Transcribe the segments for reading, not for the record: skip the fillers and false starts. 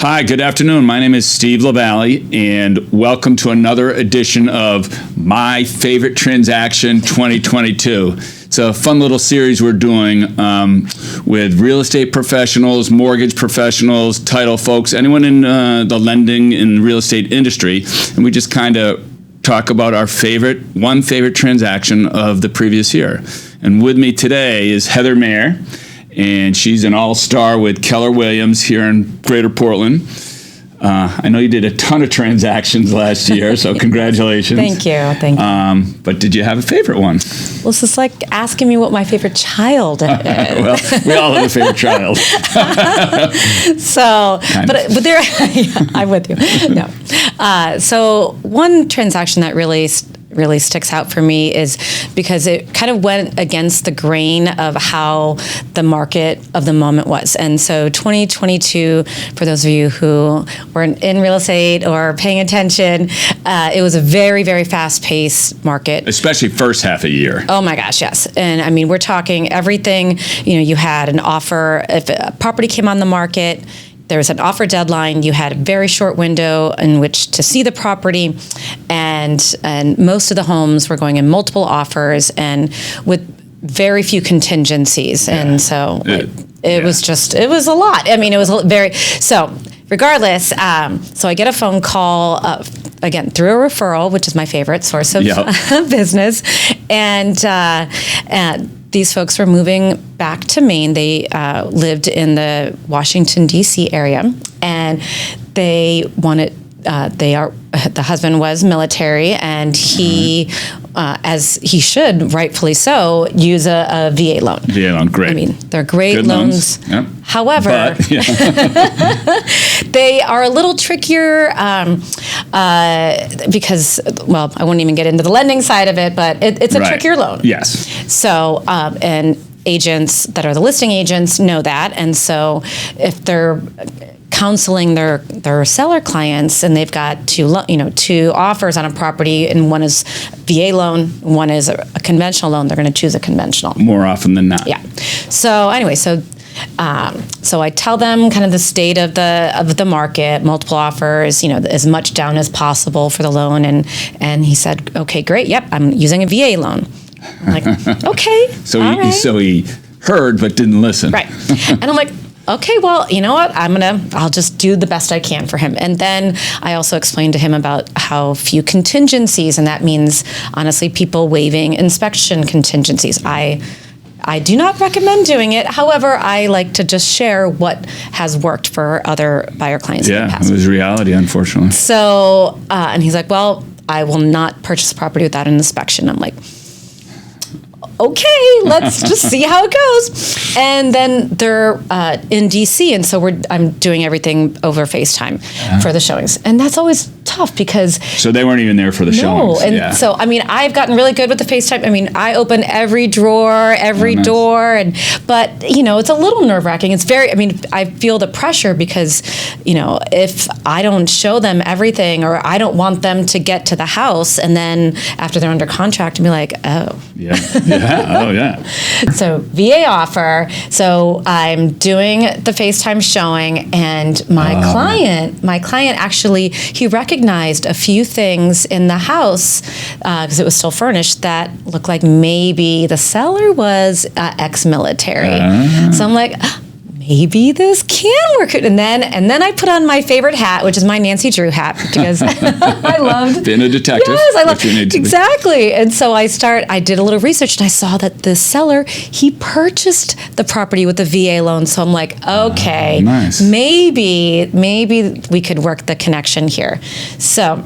Hi, good afternoon. My name is Steve Lavallee, and welcome to another edition of My Favorite Transaction 2022. It's a fun little series we're doing with real estate professionals, mortgage professionals, title folks, anyone in the lending and real estate industry, and we just kind of talk about our one favorite transaction of the previous year. And with me today is Heather Mayer, and she's an all-star with Keller Williams here in Greater Portland. I know you did a ton of transactions last year, so congratulations. Thank you. But did you have a favorite one? Well, it's just like asking me what my favorite child is. Well, we all have a favorite child. But there, yeah, I'm with you. No. So one transaction that really sticks out for me is because it kind of went against the grain of how the market of the moment was. And so 2022, for those of you who were in real estate or paying attention, it was a very, very fast-paced market. Especially first half of year. Oh my gosh, yes. And I mean, we're talking everything, you had an offer, if a property came on the market, there was an offer deadline. You had a very short window in which to see the property, and most of the homes were going in multiple offers and with very few contingencies. Yeah. And so it was a lot. I mean, it was very, so regardless, so I get a phone call, again, through a referral, which is my favorite source of business. And these folks were moving back to Maine. They lived in the Washington, D.C. area, and they wanted, the husband was military, and he, as he should, rightfully so, use a VA loan. VA loan, great. I mean, they're great Good loans. Yep. However, they are a little trickier because, well, I won't even get into the lending side of it, but it's a trickier loan. Yes. So, and agents that are the listing agents know that. And so if they're counseling their seller clients and they've got two offers on a property, and one is VA loan, one is a conventional loan, they're going to choose a conventional. More often than not. Yeah. So anyway, so I tell them kind of the state of the market, multiple offers, as much down as possible for the loan, and he said, okay, great, yep, I'm using a VA loan. I'm like, okay. So he heard but didn't listen. Right. And I'm like, okay, well, you know what? I'll just do the best I can for him. And then I also explained to him about how few contingencies, and that means honestly people waiving inspection contingencies. I do not recommend doing it. However, I like to just share what has worked for other buyer clients in the past. Yeah, it was reality, unfortunately. So, and he's like, well, I will not purchase a property without an inspection. I'm like, okay, let's just see how it goes. And then they're in DC, and so I'm doing everything over FaceTime for the showings. And that's always tough because... So they weren't even there for the showings. No, and so, I mean, I've gotten really good with the FaceTime. I mean, I open every drawer, every door, but, it's a little nerve-wracking. It's very, I feel the pressure because, if I don't show them everything, or I don't want them to get to the house, and then after they're under contract, and be like, oh. Yeah. Oh, yeah. So VA offer. So I'm doing the FaceTime showing, and my client actually, he recognized a few things in the house because it was still furnished that looked like maybe the seller was ex-military. So I'm like, maybe this can work. And then I put on my favorite hat, which is my Nancy Drew hat, because I loved being a detective. Yes, I loved exactly. And so I did a little research, and I saw that the seller, he purchased the property with the VA loan. So I'm like, okay, nice. Maybe we could work the connection here. So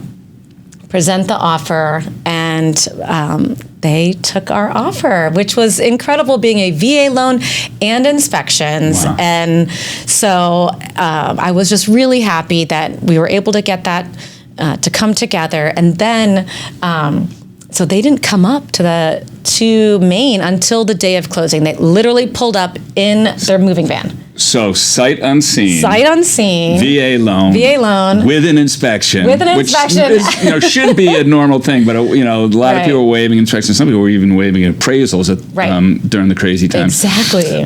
present the offer, and they took our offer, which was incredible, being a VA loan and inspections. Wow. And so I was just really happy that we were able to get that to come together. And then, so they didn't come up to Maine until the day of closing. They literally pulled up in their moving van. So sight unseen. VA loan. With an inspection. Which should be a normal thing, but a lot of people were waiving inspections. Some people were even waiving appraisals during the crazy time. Exactly.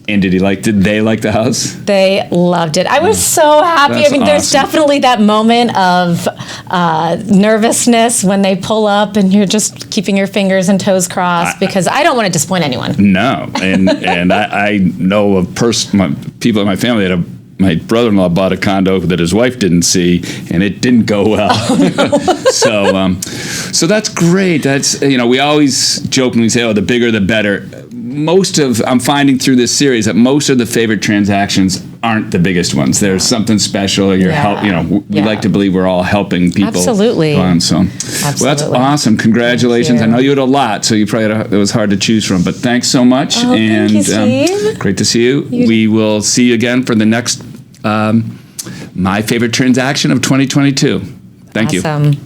And did they like the house? They loved it. I was so happy. That's I mean, there's awesome. definitely that moment of nervousness when they pull up and you're just keeping your fingers and toes crossed because I don't want to disappoint anyone. No, and I know of people in my family that my brother-in-law bought a condo that his wife didn't see, and it didn't go well. So that's great. That's we always jokingly say, "Oh, the bigger the better." I'm finding through this series that most of the favorite transactions aren't the biggest ones. There's something special. We like to believe we're all helping people. Absolutely. Go on, so. Absolutely. Well, that's awesome. Congratulations. I know you had a lot, so it was hard to choose from. But thanks so much. Oh, and thank you, Steve. Great to see you. We will see you again for the next My Favorite Transaction of 2022. Thank you. Awesome.